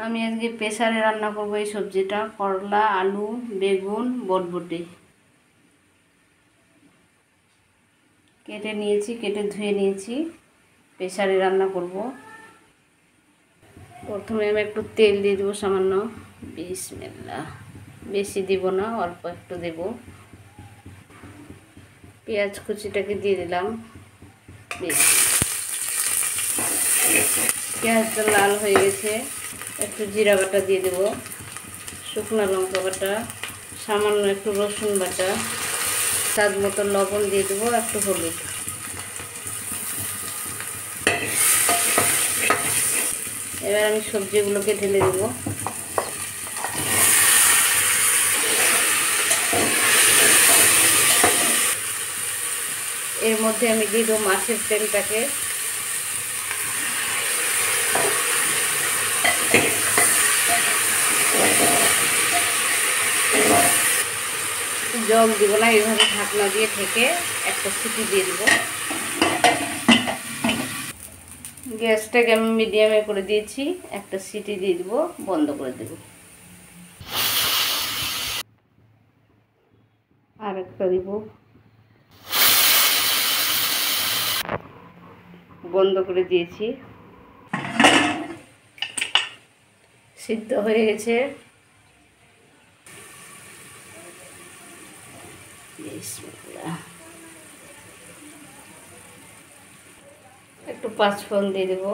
আমি আজকে প্রেসারে রান্না করব এই সবজিটা, করলা, আলু, বেগুন, বটবটি কেটে নিয়েছি, কেটে ধুয়ে নিয়েছি। প্রেসারে রান্না করব। প্রথমে আমি একটু তেল দিয়ে দেবো সামান্য, বিসমিল্লাহ। বেশি দিব না, অল্প একটু দেব। পেঁয়াজ কুচিটাকে দিয়ে দিলাম। পেঁয়াজটা লাল হয়ে গেছে, একটু জিরা বাটা দিয়ে দেব, শুকনো লঙ্কা বাটা, সামান্য একটু রসুন বাটা, স্বাদ মতো লবণ দিয়ে দেবো, একটু হলুদ। এবার আমি সবজিগুলোকে ঢেলে দেব। এর মধ্যে আমি দিয়ে দেবো মাছের তেলটাকে। জল দিব না, এইভাবে ঢাকনা দিয়ে ঢেকে একটা সিটি দিয়ে দেব। গ্যাসটাকে আমি মিডিয়ামে করে দিয়েছি, একটা সিটি দিয়ে দেব, বন্ধ করে দেব। আর একটা দিব, বন্ধ করে দিয়েছি। সিদ্ধ হয়ে গেছে। একটু পাঁচফোড়ন দিয়ে দেবো,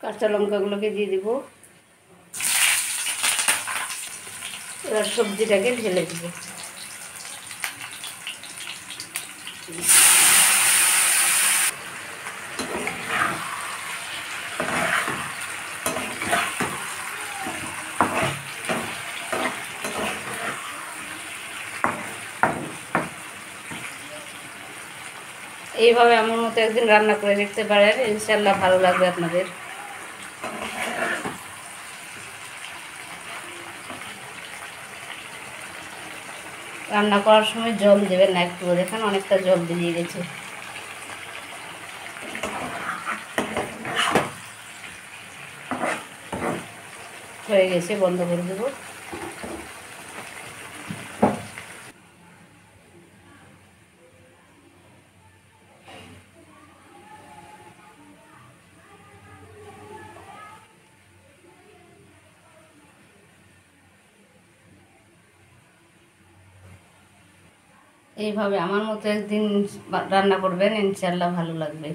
কাঁচা লঙ্কাগুলোকে দিয়ে দেবো। এবার সবজিটাকে ঢেলে দেবো। এইভাবে আমার মতো একদিন রান্না করে দেখতে পারেন, ইনশাল্লাহ ভালো লাগবে আপনাদের। রান্না করার সময় জল দেবেন না, একটু দেখেন অনেকটা জল বেরিয়ে গেছে। হয়ে গেছে, বন্ধ করে দেবো। এইভাবে আমার মতো একদিন রান্না করবেন, ইনশাল্লাহ ভালো লাগবে।